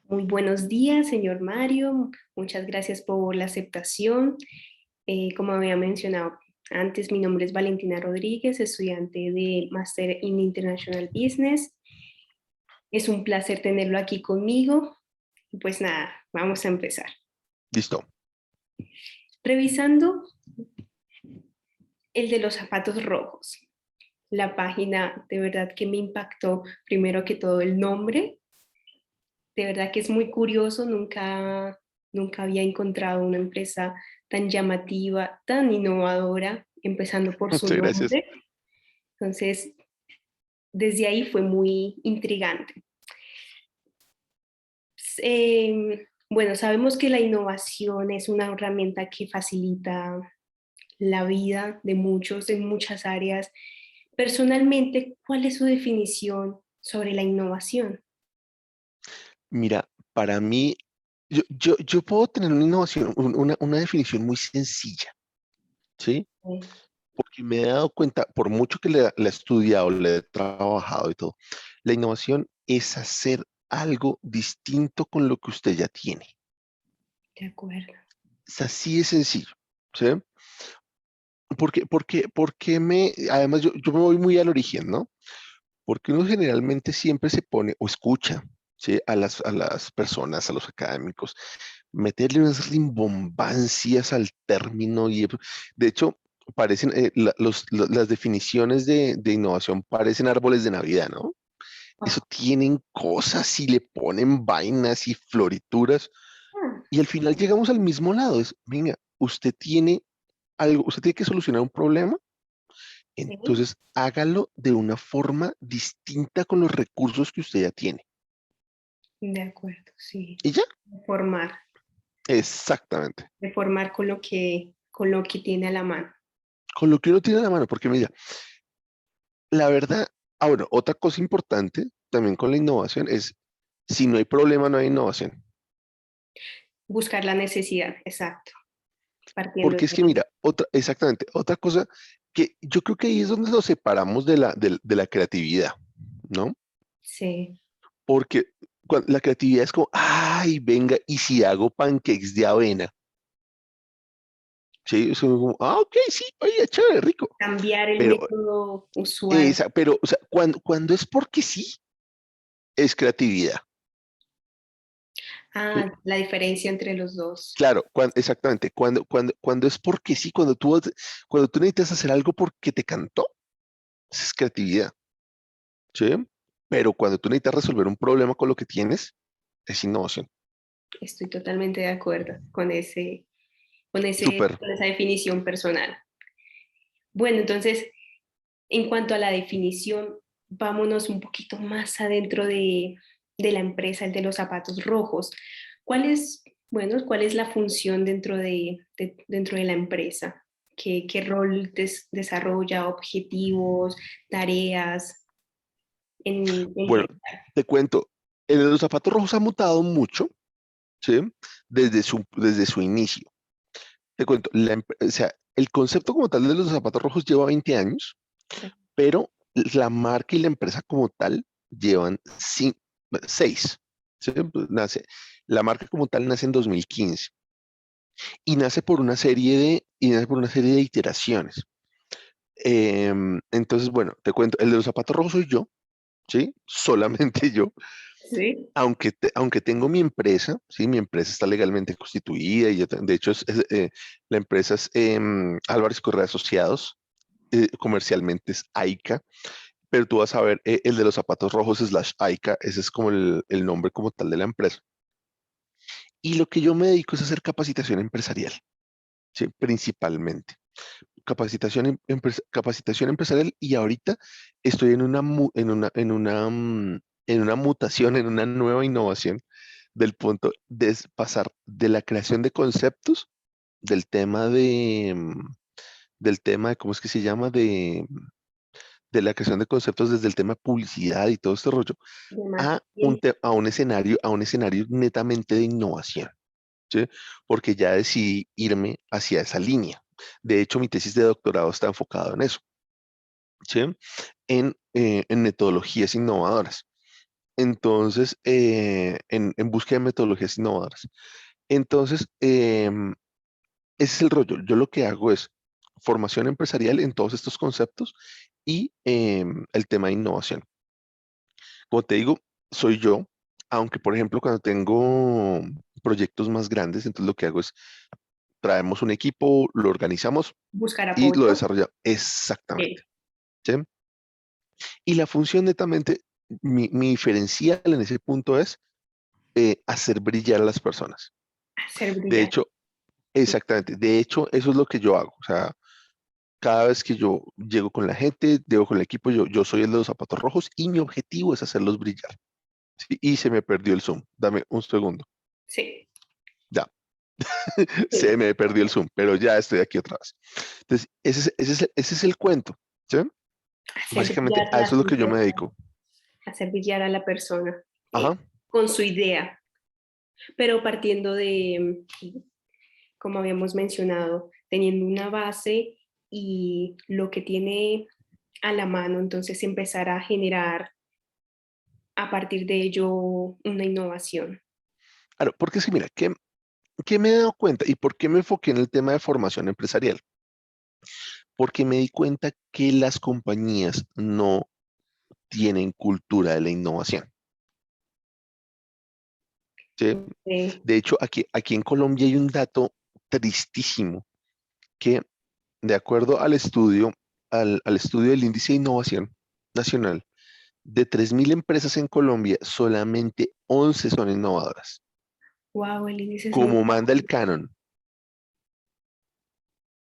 Muy buenos días, señor Mario. Muchas gracias por la aceptación. Como había mencionado antes, mi nombre es Valentina Rodríguez, estudiante de Master in International Business. Es un placer tenerlo aquí conmigo. Pues nada, vamos a empezar. Listo. Revisando el de los zapatos rojos. La página de verdad que me impactó primero que todo el nombre. De verdad que es muy curioso, nunca había encontrado una empresa tan llamativa, tan innovadora, empezando por su Muchas gracias. nombre. Entonces, desde ahí fue muy intrigante. Bueno, sabemos que la innovación es una herramienta que facilita la vida de muchos en muchas áreas. Personalmente, ¿cuál es su definición sobre la innovación? Mira, para mí, yo puedo tener una innovación, una definición muy sencilla, ¿sí? Porque me he dado cuenta, por mucho que la he estudiado, le he trabajado y todo, la innovación es hacer algo distinto con lo que usted ya tiene. De acuerdo. Es así de sencillo, ¿sí? Además yo me voy muy al origen, ¿no? Porque uno generalmente siempre se pone o escucha, ¿sí? A las personas, a los académicos, meterle unas rimbombancias al término y de hecho parecen las definiciones de innovación parecen árboles de Navidad, ¿no? Eso tienen cosas y le ponen vainas y florituras y al final llegamos al mismo lado. Es, venga, usted tiene algo, usted tiene que solucionar un problema, Sí, entonces hágalo de una forma distinta con los recursos que usted ya tiene. de acuerdo, sí. Y ya, Formar, exactamente. de formar con lo que tiene a la mano. Con lo que uno tiene en la mano, porque mira, la verdad, ahora, otra cosa importante también con la innovación es, si no hay problema, no hay innovación. Buscar la necesidad, exacto, partiendo Porque es de que ahí. mira, exactamente, otra cosa que yo creo que ahí es donde nos separamos de la creatividad, ¿no? Sí. Porque la creatividad es como, ay, venga, ¿y si hago pancakes de avena? Sí, es como, ok, sí, oye, chévere, rico. Cambiar el Pero, método usual. o sea, cuando es porque sí, es creatividad. ¿Sí? La diferencia entre los dos. Claro, exactamente. Cuando es porque sí, cuando tú necesitas hacer algo porque te cantó, esa es creatividad, ¿sí? Pero cuando tú necesitas resolver un problema con lo que tienes, es innovación. Estoy totalmente de acuerdo con Súper. con esa definición personal. Bueno, entonces, en cuanto a la definición, vámonos un poquito más adentro de la empresa, el de los zapatos rojos. Cuál es la función dentro de la empresa? ¿Qué rol desarrolla, objetivos, tareas en Bueno, general? te cuento, el de los zapatos rojos ha mutado mucho, ¿sí? Desde su inicio. Te cuento, o sea, el concepto como tal de los zapatos rojos lleva 20 años, pero la marca y la empresa como tal llevan 6. ¿Sí? Pues la marca como tal nace en 2015 y nace por una serie de iteraciones. Entonces, bueno, te cuento, el de los zapatos rojos soy yo, ¿sí? Solamente yo, Sí. aunque tengo mi empresa, ¿sí? Mi empresa está legalmente constituida y de hecho la empresa es Álvarez Correa Asociados, comercialmente es AICA, pero tú vas a ver el de los zapatos rojos slash AICA, ese es como el nombre como tal de la empresa. Y lo que yo me dedico es a hacer capacitación empresarial, ¿sí? Principalmente. Capacitación empresarial y ahorita estoy en una mutación, en una nueva innovación del punto de pasar de la creación de conceptos del tema de, ¿cómo es que se llama? De la creación de conceptos desde el tema de publicidad y todo este rollo, De a un, marketing. te- a un escenario netamente de innovación, ¿sí? Porque ya decidí irme hacia esa línea. De hecho, mi tesis de doctorado está enfocado en eso, ¿sí? En metodologías innovadoras. Entonces, en búsqueda de metodologías innovadoras. Entonces, ese es el rollo. Yo lo que hago es formación empresarial en todos estos conceptos y el tema de innovación. Como te digo, soy yo, aunque por ejemplo cuando tengo proyectos más grandes, entonces lo que hago es traemos un equipo, lo organizamos Buscar y lo apoyo. desarrollamos. Sí. Exactamente. ¿Sí? Y la función netamente, mi diferencial en ese punto es hacer brillar a las personas. Hacer De brillar. hecho, exactamente. De hecho, eso es lo que yo hago. O sea, cada vez que yo llego con la gente, llego con el equipo, yo soy el de los zapatos rojos y mi objetivo es hacerlos brillar. ¿Sí? Y se me perdió el Zoom. Dame un segundo. Sí, Ya, se sí. me perdió el Zoom, pero ya estoy aquí otra vez. Entonces, ese es el cuento. ¿Sí? Hacer Básicamente, brillar a las eso es lo que yo me empresas, dedico. hacer brillar a la persona Ajá. con su idea, pero partiendo de, como habíamos mencionado, teniendo una base y lo que tiene a la mano, entonces empezar a generar a partir de ello una innovación. Claro, porque sí, mira, ¿qué me he dado cuenta y por qué me enfoqué en el tema de formación empresarial? Porque me di cuenta que las compañías no tienen cultura de la innovación. ¿Sí? Eh, De hecho, aquí en Colombia hay un dato tristísimo que, de acuerdo al estudio del índice de innovación nacional, de 3.000 empresas en Colombia, solamente 11 son innovadoras, wow, el índice es muy como manda el canon.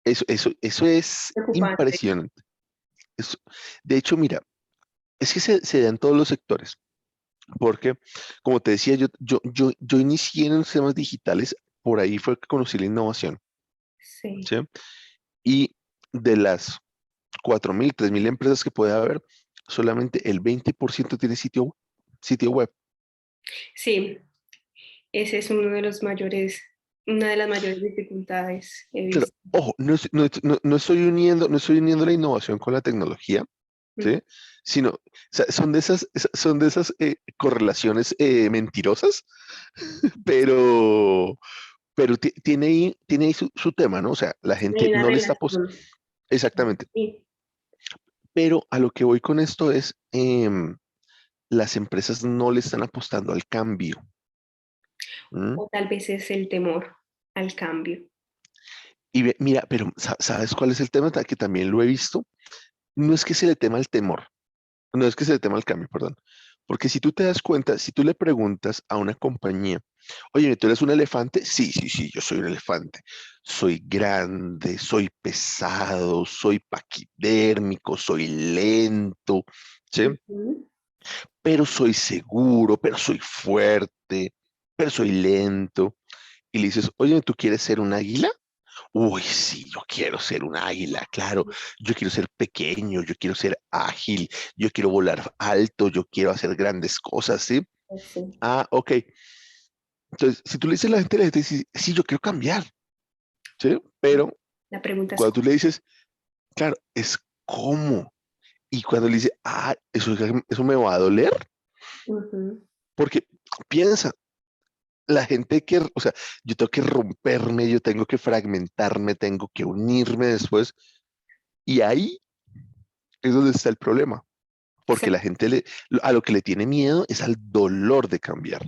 Eso es preocupante. impresionante. Eso- de hecho, mira, es que se da en todos los sectores, porque, como te decía, yo inicié en los temas digitales, por ahí fue que conocí la innovación, Sí, ¿sí? Y de las 4.000, 3.000 empresas que puede haber, solamente el 20% tiene sitio web. sí, ese es uno de los mayores, una de las mayores dificultades he Claro, visto. ojo, no estoy uniendo la innovación con la tecnología, Mm. ¿sí? Sino, o sea, son de esas correlaciones mentirosas, pero, pero tiene ahí su tema, ¿no? O sea, la Hay gente una no le está relación. exactamente. Sí. Pero a lo que voy con esto es, las empresas no le están apostando al cambio. ¿M? O tal vez es el temor al cambio. Y mira, pero ¿sabes cuál es el tema? Que también lo he visto. No es que se le tema el temor, no es que se le tema el cambio, perdón. Porque si tú te das cuenta, si tú le preguntas a una compañía, oye, ¿tú eres un elefante? Sí, sí, sí, yo soy un elefante. Soy grande, soy pesado, soy paquidérmico, soy lento, ¿sí? Ujú. Pero soy seguro, pero soy fuerte, pero soy lento. Y le dices, oye, ¿tú quieres ser un águila? Uy, sí, yo quiero ser un águila, claro. Yo quiero ser pequeño, yo quiero ser ágil, yo quiero volar alto, yo quiero hacer grandes cosas, ¿sí? Sí. Ah, ok. Entonces, si tú le dices a la gente dice, sí, yo quiero cambiar, ¿sí? Pero La pregunta es cuando tú cómo. le dices, claro, es cómo. Y cuando le dices, eso me va a doler, Ujú. porque piensa, la gente o sea, yo tengo que romperme, yo tengo que fragmentarme, tengo que unirme después, y ahí es donde está el problema. Sí, Porque la gente a lo que le tiene miedo es al dolor de cambiar.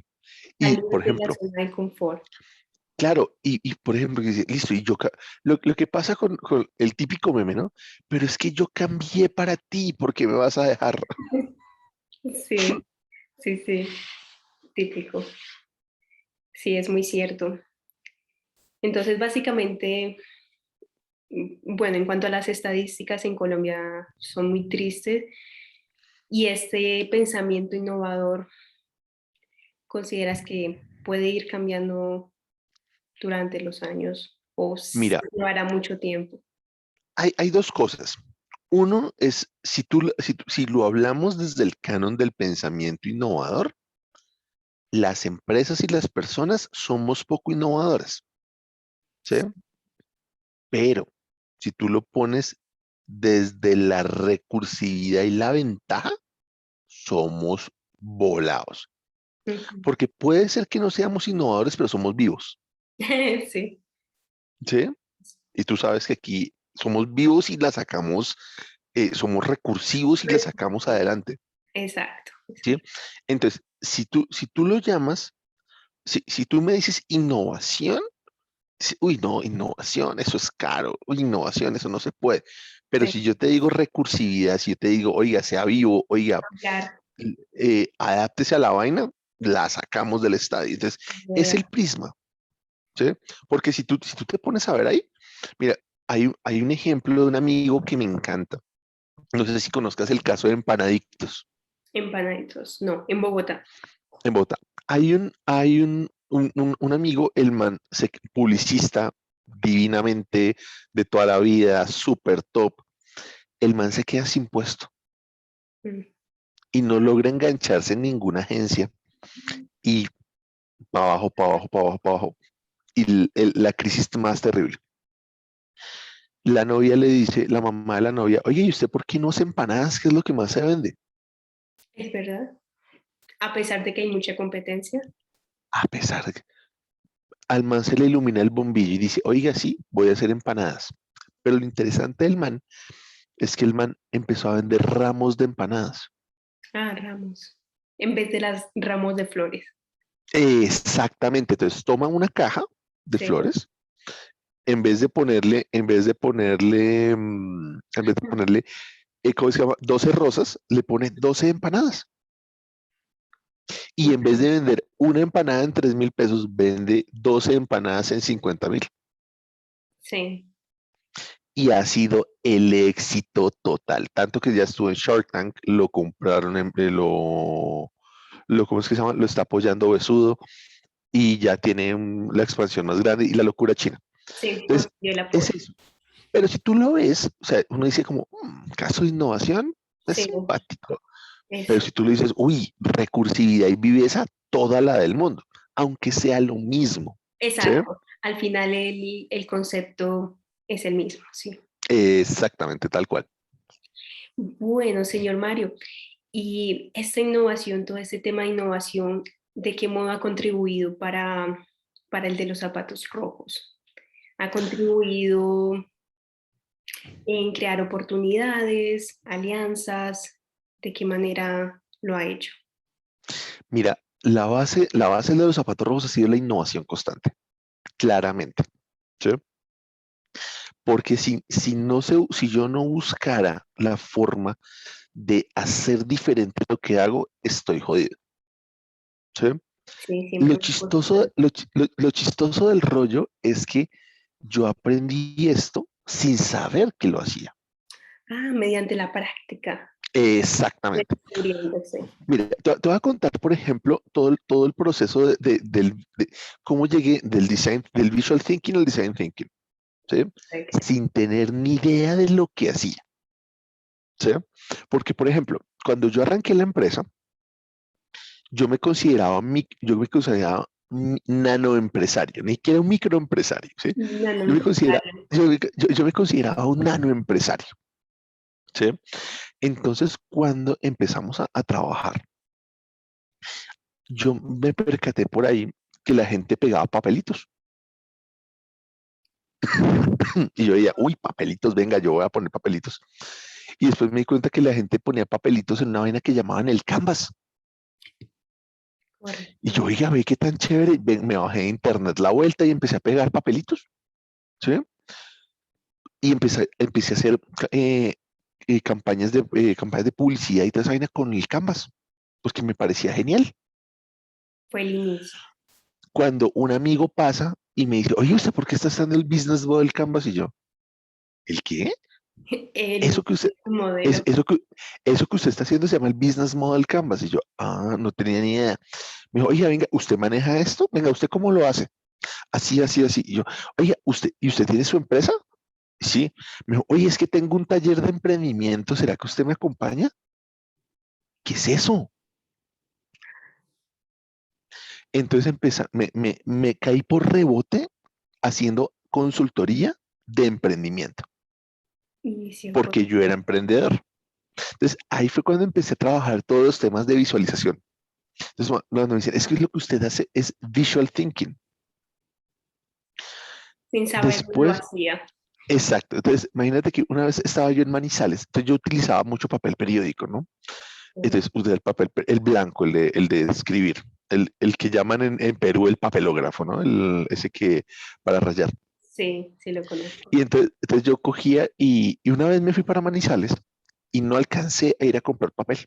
Y, salir por de la ejemplo, zona de confort. claro, y por ejemplo, que dice, listo, y lo que pasa con el típico meme, ¿no? Pero es que yo cambié para ti, ¿por qué me vas a dejar? Sí, sí, sí, típico. Sí, es muy cierto. Entonces, básicamente, bueno, en cuanto a las estadísticas en Colombia son muy tristes y este pensamiento innovador, ¿consideras que puede ir cambiando durante los años o Mira, llevará mucho tiempo? hay dos cosas. Uno es, si lo hablamos desde el canon del pensamiento innovador, las empresas y las personas somos poco innovadoras, ¿sí? Pero si tú lo pones desde la recursividad y la ventaja, somos volados. Ujú. Porque puede ser que no seamos innovadores, pero somos vivos, Sí, ¿sí? Y tú sabes que aquí somos vivos y la sacamos, somos recursivos y la sacamos adelante, exacto. ¿sí? Entonces, si tú lo llamas, si tú me dices innovación, uy, no, innovación, eso es caro, uy, innovación, eso no se puede. Pero Sí, si yo te digo recursividad, si yo te digo, oiga, sea vivo, oiga, claro. adáptese a la vaina, la sacamos del estadio. Entonces, es el prisma, ¿sí? Porque si tú te pones a ver ahí, mira, hay un ejemplo de un amigo que me encanta. No sé si conozcas el caso de Empanadictos Empanaditos, no, en Bogotá. en Bogotá. Hay un amigo, el man, publicista divinamente de toda la vida, súper top. El man se queda sin puesto Mm. y no logra engancharse en ninguna agencia y para abajo, para abajo, para abajo, para abajo. Y la crisis más terrible. La novia le dice, la mamá de la novia, oye, ¿y usted por qué no hace empanadas? ¿Qué es lo que más se vende? Es verdad. A pesar de que hay mucha competencia. A pesar de que al man se le ilumina el bombillo y dice, oiga, sí, voy a hacer empanadas. Pero lo interesante del man es que el man empezó a vender ramos de empanadas. Ah, ramos. En vez de las ramos de flores. Exactamente, entonces toma una caja de Sí. flores, en vez de ponerle, ¿cómo se llama? 12 rosas, le pone 12 empanadas. Y en vez de vender una empanada en 3.000 pesos, vende 12 empanadas en 50.000. Sí. Y ha sido el éxito total. Tanto que ya estuvo en Shark Tank, lo compraron, ¿cómo es que se llama? Lo está apoyando Besudo y ya tiene la expansión más grande y la locura china. Sí, Entonces, consiguió el es apoyo. eso. Pero si tú lo ves, o sea, uno dice como, caso de innovación, es Sí, simpático. Pero eso. si tú le dices, uy, recursividad y viveza, toda la del mundo, aunque sea lo mismo. ¿Sí? Exacto. Al final el concepto es el mismo, sí. Exactamente, tal cual. Bueno, señor Mario, y esta innovación, todo este tema de innovación, ¿de qué modo ha contribuido para el de los zapatos rojos? ¿Ha contribuido en crear oportunidades, alianzas? ¿De qué manera lo ha hecho? Mira, la base de los zapatos rojos ha sido la innovación constante, claramente. ¿Sí? Porque si yo no buscara la forma de hacer diferente lo que hago, estoy jodido. ¿Sí? Sí, Lo siempre. chistoso, lo chistoso del rollo es que yo aprendí esto sin saber que lo hacía. Ah, mediante la práctica. Exactamente. Descubriéndose. Mira, te voy a contar, por ejemplo, todo el proceso de cómo llegué del design, del visual thinking al design thinking, ¿sí? Perfecto. Sin tener ni idea de lo que hacía, ¿sí? Porque, por ejemplo, cuando yo arranqué la empresa, yo me consideraba nanoempresario, ni siquiera un microempresario, ¿sí? Yo me considera, Nanoempresario. yo me consideraba un nanoempresario, ¿sí? Entonces, cuando empezamos a trabajar, yo me percaté por ahí que la gente pegaba papelitos. Y yo decía, uy, papelitos, venga, yo voy a poner papelitos. Y después me di cuenta que la gente ponía papelitos en una vaina que llamaban el Canvas. Y Correcto. yo, oiga, ve qué tan chévere. Me bajé de internet la vuelta y empecé a pegar papelitos, ¿sí? Y empecé a hacer campañas de publicidad y toda esa vaina con el Canvas, pues que me parecía genial. Fue el inicio. Cuando un amigo pasa y me dice, oye, ¿usted por qué está haciendo el business model Canvas? Y yo, ¿el qué? El Eso que usted, modelo. eso que usted está haciendo se llama el business model Canvas. Y yo, no tenía ni idea. Me dijo, oiga, venga, ¿usted maneja esto? Venga, ¿usted cómo lo hace? Así, así, así. Y yo, oiga, ¿y usted tiene su empresa? Sí. Me dijo, oye, es que tengo un taller de emprendimiento, ¿será que usted me acompaña? ¿Qué es eso? Entonces me caí por rebote haciendo consultoría de emprendimiento, Inicio con porque yo era emprendedor. Entonces ahí fue cuando empecé a trabajar todos los temas de visualización. Entonces, cuando me dicen, es que lo que usted hace es visual thinking. Sin saber que lo Después, hacía. exacto. Entonces, imagínate que una vez estaba yo en Manizales, entonces yo utilizaba mucho papel periódico, ¿no? Sí, Entonces, usé el papel, el blanco, el de escribir, el que llaman en Perú el papelógrafo, ¿no? Ese que para rayar. sí, sí lo conozco. Y entonces yo cogía y una vez me fui para Manizales y no alcancé a ir a comprar papel.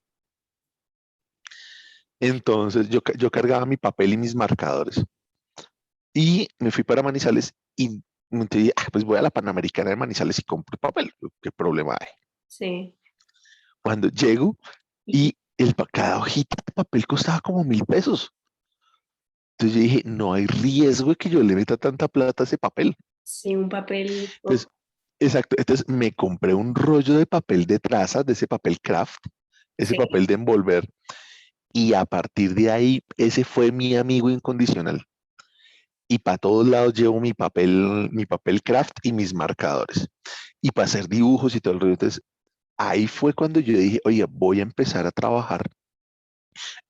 Entonces yo cargaba mi papel y mis marcadores y me fui para Manizales y entonces dije, pues voy a la Panamericana de Manizales y compro papel. ¿Qué problema hay? Sí. Cuando llego y cada hojita de papel costaba como 1.000 pesos. Entonces yo dije, no hay riesgo de que yo le meta tanta plata a ese papel. Sí, un papel, uf, Entonces, exacto. Entonces me compré un rollo de papel de trazas, de ese papel craft, ese sí, papel de envolver, y a partir de ahí, ese fue mi amigo incondicional. Y para todos lados llevo mi papel craft y mis marcadores. Y para hacer dibujos y todo el rollo. Entonces, ahí fue cuando yo dije, oye, voy a empezar a trabajar.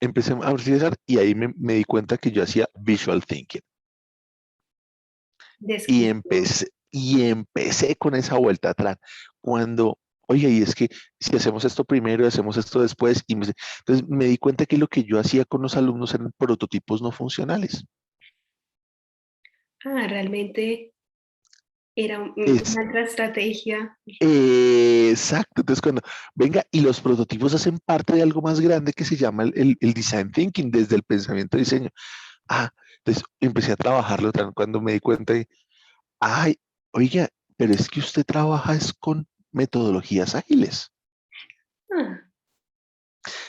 Empecé a utilizar y ahí me di cuenta que yo hacía visual thinking. descripción. Y empecé con esa vuelta atrás. Cuando, oye, y es que si hacemos esto primero y hacemos esto después, entonces me di cuenta que lo que yo hacía con los alumnos eran prototipos no funcionales. Ah, realmente era Es una otra estrategia. exacto. Entonces, cuando venga, y los prototipos hacen parte de algo más grande que se llama el design thinking, desde el pensamiento de diseño. Ah, entonces empecé a trabajarlo cuando me di cuenta de, ay, oiga, pero es que usted trabaja es con metodologías ágiles. Ah,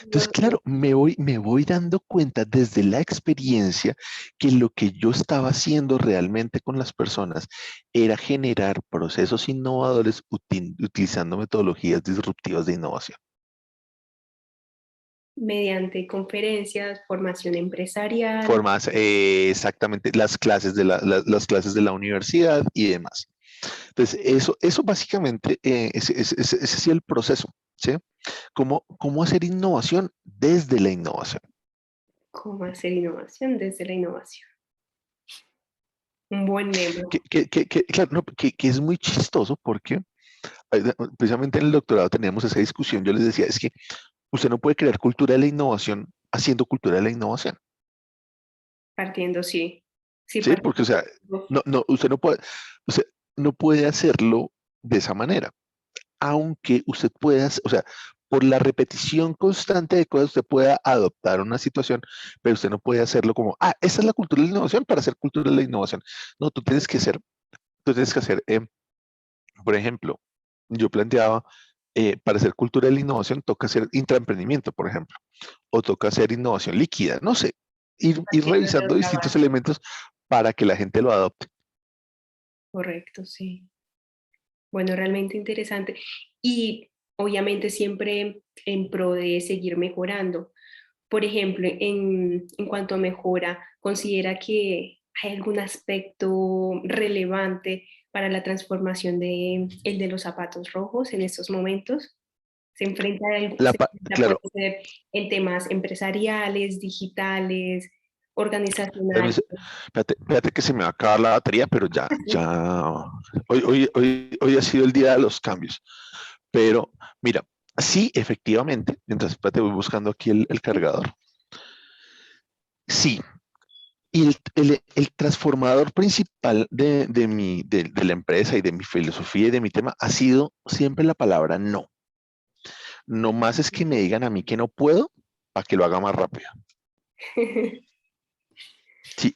Entonces, bueno, claro, me voy dando cuenta desde la experiencia que lo que yo estaba haciendo realmente con las personas era generar procesos innovadores utilizando metodologías disruptivas de innovación. mediante conferencias, formación empresarial. Formas, exactamente, las clases de la universidad y demás. Entonces, eso básicamente, ese ha sido el proceso, ¿sí? ¿Cómo hacer innovación desde la innovación? ¿Cómo hacer innovación desde la innovación? Un buen lema. Claro, no, que es muy chistoso porque precisamente en el doctorado teníamos esa discusión. Yo les decía, es que usted no puede crear cultura de la innovación haciendo cultura de la innovación, Partiendo, sí. Sí, ¿sí? Porque, o sea, partiendo. no, usted no puede hacerlo de esa manera, aunque usted pueda, o sea, por la repetición constante de cosas, usted pueda adoptar una situación, pero usted no puede hacerlo como, esta es la cultura de la innovación para hacer cultura de la innovación. No, tú tienes que hacer, por ejemplo, yo planteaba, para hacer cultura de la innovación toca hacer intraemprendimiento, por ejemplo, o toca hacer innovación líquida, no sé, ir Partiendo de revisando otra distintos base. elementos para que la gente lo adopte. Correcto, sí. Bueno, realmente interesante. Y obviamente siempre en pro de seguir mejorando. Por ejemplo, en cuanto a mejora, ¿considera que hay algún aspecto relevante para la transformación de el de los zapatos rojos en estos momentos? Puede Claro, ser en temas empresariales, digitales, dame organizacionales. espérate que se me va a acabar la batería, pero hoy ha sido el día de los cambios. Pero mira, sí, efectivamente, mientras espérate, voy buscando aquí el cargador. Sí, y el transformador principal de la empresa y de mi filosofía y de mi tema ha sido siempre la palabra no. No más es que me digan a mí que no puedo para que lo haga más rápido. Sí,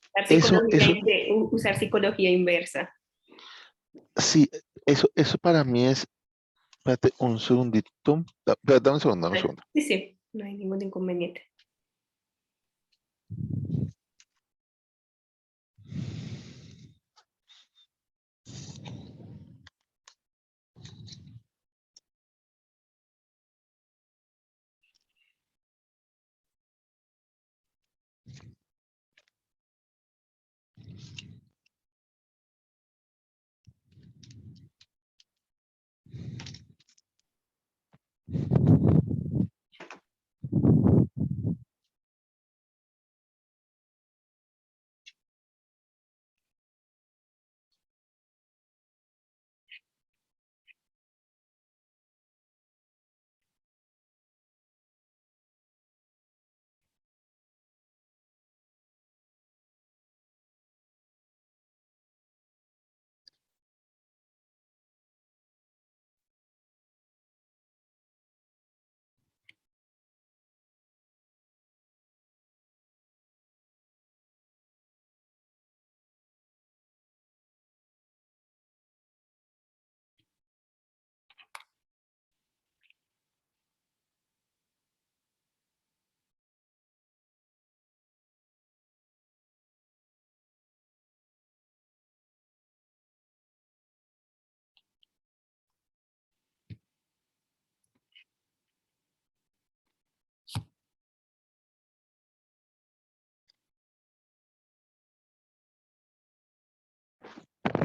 Usar psicología inversa. sí, eso para mí es, espérate un segundito, dame un segundo, dame un segundo. Sí, sí, no hay ningún inconveniente.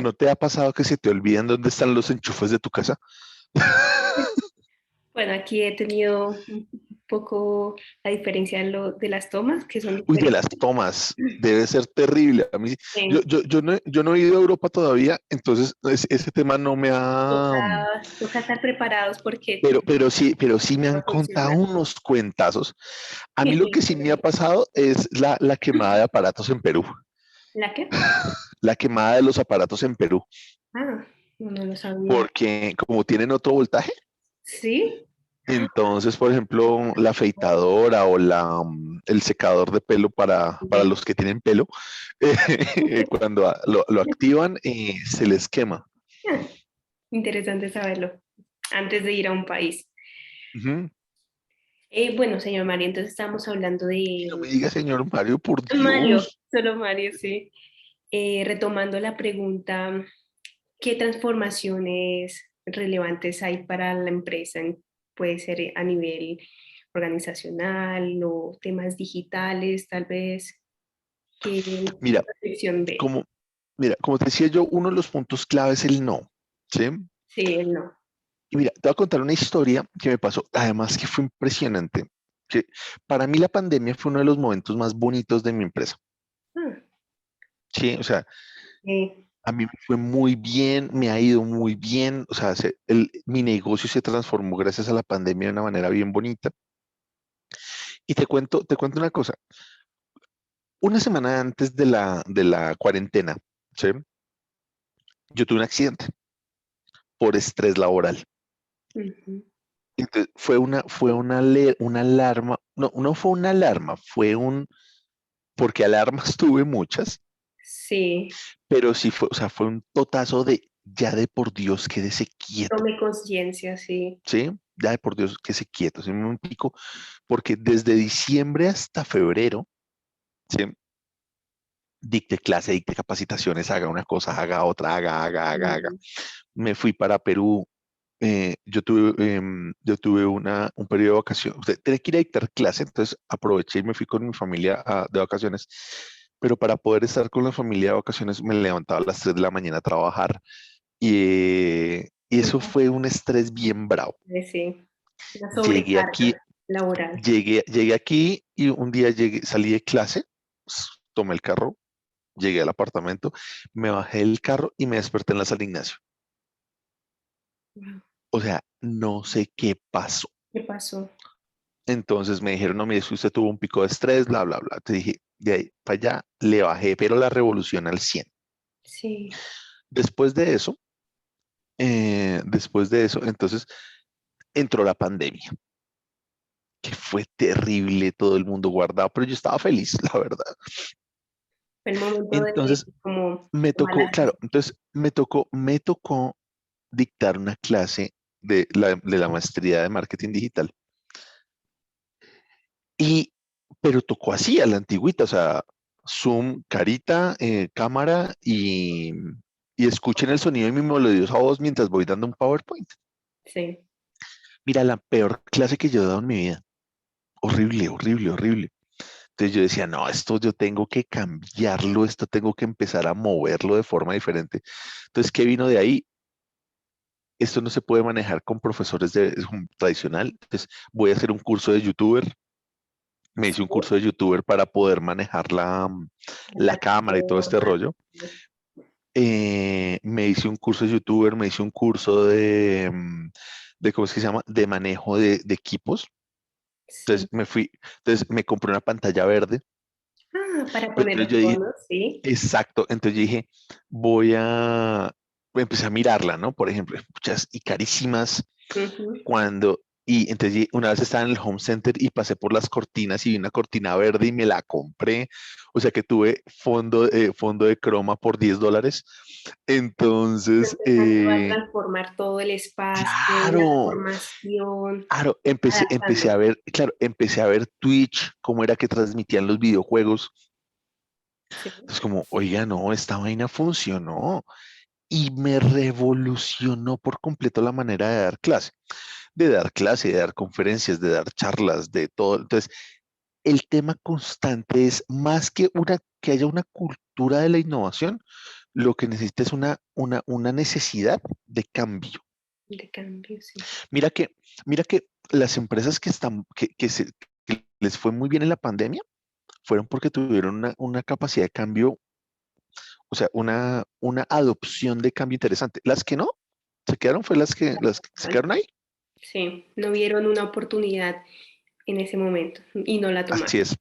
¿No te ha pasado que se te olvidan dónde están los enchufes de tu casa? Bueno, aquí he tenido un poco la diferencia de las tomas, que son Uy, de las diferentes. tomas, debe ser terrible. A mí, Sí, yo no he ido a Europa todavía, entonces ese tema no me toca, ha... toca estar preparados porque pero sí me han no contado funciona. unos cuentazos. A mí lo que sí me ha pasado es la quemada de aparatos en Perú, ¿La qué? la quemada de los aparatos en Perú, Ah, no, no lo sabía. porque como tienen otro voltaje, ¿Sí? entonces, por ejemplo, la afeitadora o el secador de pelo para los que tienen pelo, cuando lo activan, se les quema. Ah, interesante saberlo antes de ir a un país. Ujú. Bueno, señor Mario, entonces estamos hablando Y no de me diga, señor Mario, por Mario, Dios. solo Mario, sí. Retomando la pregunta, ¿qué transformaciones relevantes hay para la empresa? Puede ser a nivel organizacional o temas digitales, tal vez. ¿Qué Mira, percepción ve? como, como te decía yo, uno de los puntos clave es el no, ¿sí? Sí, él no. Y mira, te voy a contar una historia que me pasó, además que fue impresionante, que para mí la pandemia fue uno de los momentos más bonitos de mi empresa, Ah, ¿sí? O sea, eh, a mí me fue muy bien, me ha ido muy bien, o sea, mi negocio se transformó gracias a la pandemia de una manera bien bonita. Y te cuento una cosa, una semana antes de la cuarentena, ¿sí? Yo tuve un accidente por estrés laboral. ujú. Entonces, una alarma, no, no fue una alarma, porque alarmas tuve muchas, Sí, pero sí fue, o sea, fue un totazo de, ya de por Dios, quédese quieto, tome conciencia, sí. ¿sí? Ya de por Dios, quédese quieto, ¿sí? Un pico, porque desde diciembre hasta febrero, ¿sí? Dicte clase, dicte capacitaciones, haga una cosa, haga otra, haga. Mm, Me fui para Perú. Yo tuve un periodo de vacaciones. Usted tenía que ir a dictar clase, entonces aproveché y me fui con mi familia de vacaciones. Pero para poder estar con la familia de vacaciones me levantaba a las 3 de la mañana a trabajar y eso fue un estrés bien bravo. sí, la Llegué aquí, sobrecarga laboral. llegué aquí y un día salí de clase, tomé el carro, llegué al apartamento, me bajé del carro y me desperté en la San Ignacio. Wow, O sea, no sé qué pasó. ¿qué pasó? Entonces me dijeron, no, mire, es que usted tuvo un pico de estrés, bla, bla, bla. Te dije, de ahí para allá le bajé, pero la revolución al 100. Sí, Después de eso, entonces entró la pandemia, que fue terrible, todo el mundo guardado, pero yo estaba feliz, la verdad. fue el momento de Entonces como me tocó, balance. claro, entonces me tocó dictar una clase de la maestría de marketing digital. Y, pero tocó así, a la antigüita, o sea, Zoom, carita, cámara y escuchen el sonido de mi melodiosa voz mientras voy dando un PowerPoint. Sí, Mira, la peor clase que yo he dado en mi vida. Horrible, horrible, horrible. Entonces yo decía, no, esto yo tengo que cambiarlo, esto tengo que empezar a moverlo de forma diferente. Entonces, ¿qué vino de ahí? Esto no se puede manejar con profesores tradicional. Entonces, voy a hacer un curso de youtuber. Me hice un sí, curso de youtuber para poder manejar la la cámara y todo este plataforma. rollo. Me hice un curso de youtuber, me hice un curso de ¿cómo es que se llama? De manejo de equipos. Sí. Entonces me compré una pantalla verde. Ah, para Pero poner entonces los yo dije, fondos, sí. exacto, entonces yo dije, empecé a mirarla, ¿no? Por ejemplo, muchas y carísimas Ujú. y entonces una vez estaba en el home center y pasé por las cortinas y vi una cortina verde y me la compré, o sea que tuve fondo de croma por $10. Entonces, Empezando a transformar todo el espacio, la claro, formación, claro, adaptando. empecé a ver Twitch, cómo era que transmitían los videojuegos. Sí. Entonces, como, oiga, no, esta vaina funcionó y me revolucionó por completo la manera de dar conferencias, de dar charlas, de todo. Entonces, el tema constante es más que que haya una cultura de la innovación, lo que necesita es una necesidad de cambio. de cambio, sí. Mira que, mira que las empresas que les fue muy bien en la pandemia fueron porque tuvieron una capacidad de cambio, o sea, una adopción de cambio interesante. Las que no, se quedaron fue las que se quedaron ahí. Sí, no vieron una oportunidad en ese momento y no la tomaron. Así es.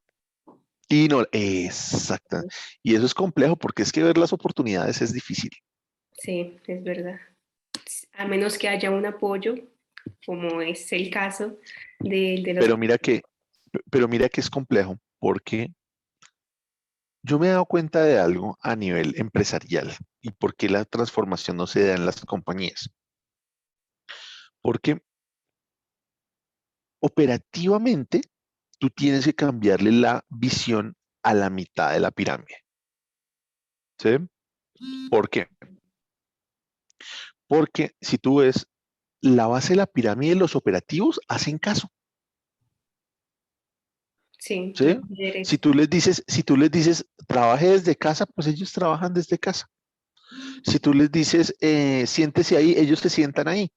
Y no, exacta. Y eso es complejo porque es que ver las oportunidades es difícil. Sí, es verdad. A menos que haya un apoyo, como es el caso de los... Pero mira que, pero mira que es complejo porque yo me he dado cuenta de algo a nivel empresarial y por qué la transformación no se da en las compañías. Porque operativamente tú tienes que cambiarle la visión a la mitad de la pirámide. ¿Sí? ¿Por qué? Porque si tú ves la base de la pirámide, los operativos hacen caso. Sí, yo ¿Sí? considero Si eso. tú les dices, si tú les dices, trabaje desde casa, pues ellos trabajan desde casa. Si tú les dices, siéntese ahí, ellos se sientan ahí,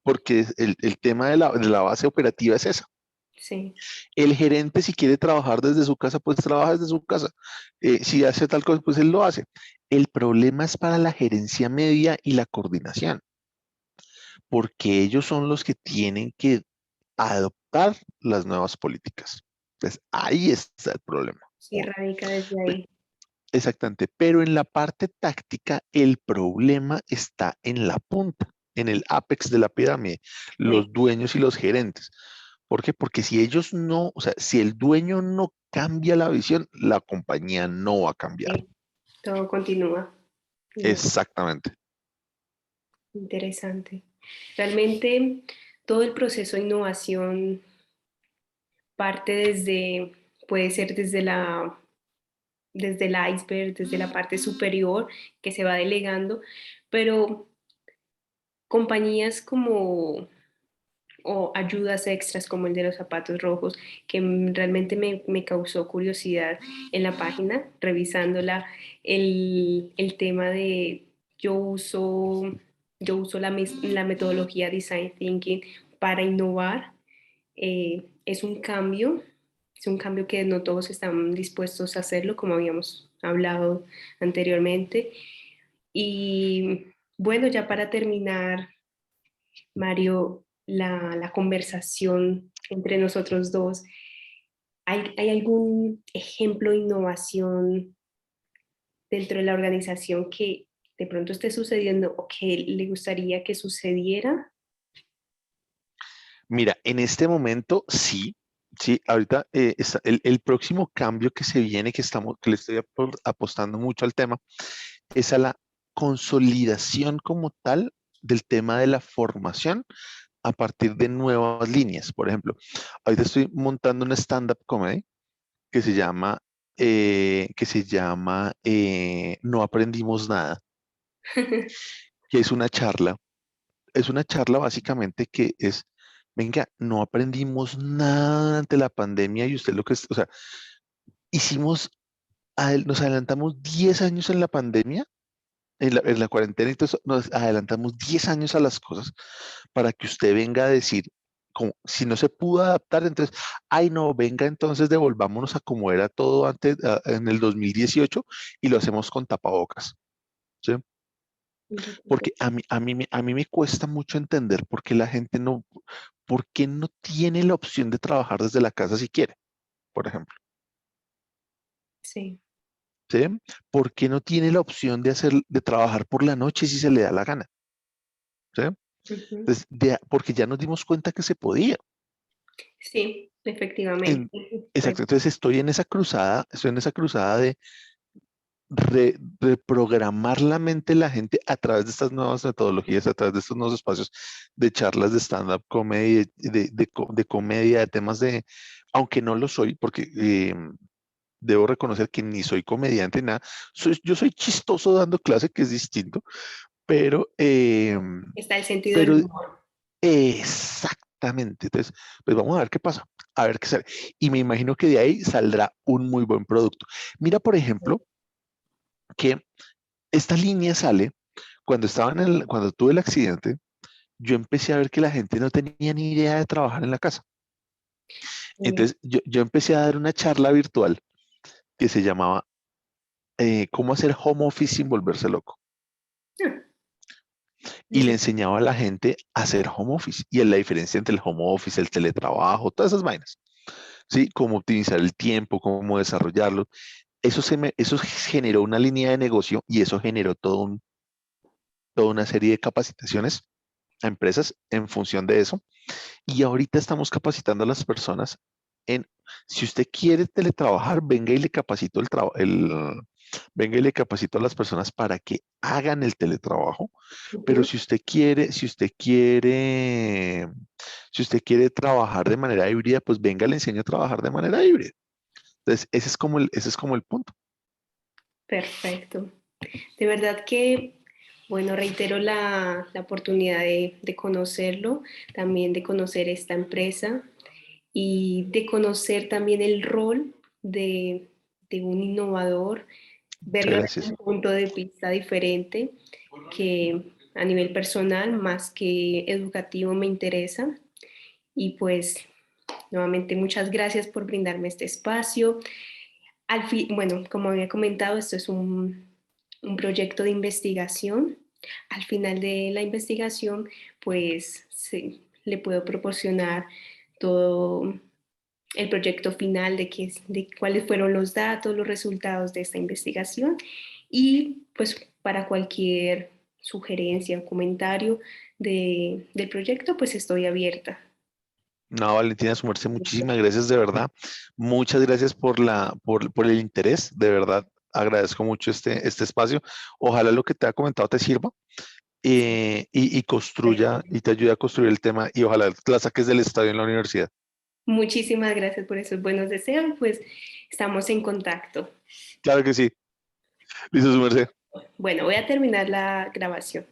porque el tema de la base operativa es esa. Sí, El gerente, si quiere trabajar desde su casa, pues trabaja desde su casa. Si hace tal cosa, pues él lo hace. El problema es para la gerencia media y la coordinación, porque ellos son los que tienen que adoptar las nuevas políticas. Entonces, ahí está el problema. sí, radica desde Pe- ahí. Exactamente, pero en la parte táctica el problema está en la punta, en el apex de la pirámide, Sí, los dueños y los gerentes. ¿Por qué? Porque si ellos no, o sea, si el dueño no cambia la visión, la compañía no va a cambiar. sí, todo continúa. Igual. Exactamente. Interesante. Realmente todo el proceso de innovación parte desde, puede ser desde el iceberg, desde la parte superior que se va delegando, pero compañías como o ayudas extras como el de los zapatos rojos, que realmente me causó curiosidad en la página, revisándola, el tema de yo uso, yo uso la metodología Design Thinking para innovar. Es un cambio que no todos están dispuestos a hacerlo, como habíamos hablado anteriormente. Y bueno, ya para terminar, Mario, la conversación entre nosotros dos, ¿hay algún ejemplo de innovación dentro de la organización que de pronto esté sucediendo o que le gustaría que sucediera? Mira, en este momento sí, sí, ahorita el próximo cambio que se viene, que le estoy apostando mucho al tema, es a la consolidación como tal del tema de la formación a partir de nuevas líneas. Por ejemplo, ahorita estoy montando una stand-up comedy que se llama No aprendimos nada, que es una charla básicamente que es, venga, no aprendimos nada durante la pandemia y usted lo que es, o sea, hicimos, nos adelantamos 10 años en la pandemia, en la cuarentena, entonces nos adelantamos 10 años a las cosas para que usted venga a decir, como, si no se pudo adaptar, entonces, ay no, venga entonces devolvámonos a como era todo antes, en el 2018 y lo hacemos con tapabocas. ¿Sí? Porque a mí me cuesta mucho entender por qué la gente no, por qué no tiene la opción de trabajar desde la casa si quiere, por ejemplo. Sí. ¿Sí? ¿Por qué no tiene la opción de trabajar por la noche si se le da la gana? ¿Sí? Ujú. Entonces, porque ya nos dimos cuenta que se podía. Sí, efectivamente. En- exacto. Entonces estoy en esa cruzada de reprogramar la mente de la gente a través de estas nuevas metodologías, a través de estos nuevos espacios de charlas de stand-up comedy, de comedia, de temas aunque no lo soy, porque debo reconocer que ni soy comediante, nada, yo soy chistoso dando clase, que es distinto, pero, Está el sentido del pero humor. exactamente, entonces, pues vamos a ver qué pasa, a ver qué sale. Y me imagino que de ahí saldrá un muy buen producto. Mira, por ejemplo, que Esta línea sale cuando tuve el accidente. Yo empecé a ver que la gente no tenía ni idea de trabajar en la casa. Sí. Entonces, yo empecé a dar una charla virtual que se llamaba ¿Cómo hacer home office sin volverse loco? Ah, Y le eso. enseñaba a la gente a hacer home office y la diferencia entre el home office, el teletrabajo, todas esas vainas, ¿sí? Cómo optimizar el tiempo, cómo desarrollarlo. Eso generó una línea de negocio y eso generó toda una serie de capacitaciones a empresas en función de eso. Y ahorita estamos capacitando a las personas en, si usted quiere teletrabajar, venga y le capacito venga y le capacito a las personas para que hagan el teletrabajo. Pero Ujú. si usted quiere trabajar de manera híbrida, pues venga, le enseño a trabajar de manera híbrida. Entonces, ese es como el punto. Perfecto. De verdad que, bueno, reitero la oportunidad de conocerlo, también de conocer esta empresa y de conocer también el rol de un innovador, Muchas verlo desde gracias. un punto de vista diferente que a nivel personal más que educativo me interesa. Y pues nuevamente muchas gracias por brindarme este espacio. Al fin, bueno, como había comentado, esto es un proyecto de investigación. Al final de la investigación, pues le puedo proporcionar todo el proyecto final de cuáles fueron los datos, los resultados de esta investigación y pues para cualquier sugerencia o comentario del proyecto, pues estoy abierta. No, Valentina, sumarse, muchísimas gracias de verdad. Muchas gracias por el interés, de verdad. Agradezco mucho este espacio. Ojalá lo que te ha comentado te sirva y construya y te ayude a construir el tema y ojalá la saques del estadio en la universidad. Muchísimas gracias por esos buenos deseos, pues estamos en contacto. Claro que sí. Listo, su merced. Bueno, voy a terminar la grabación.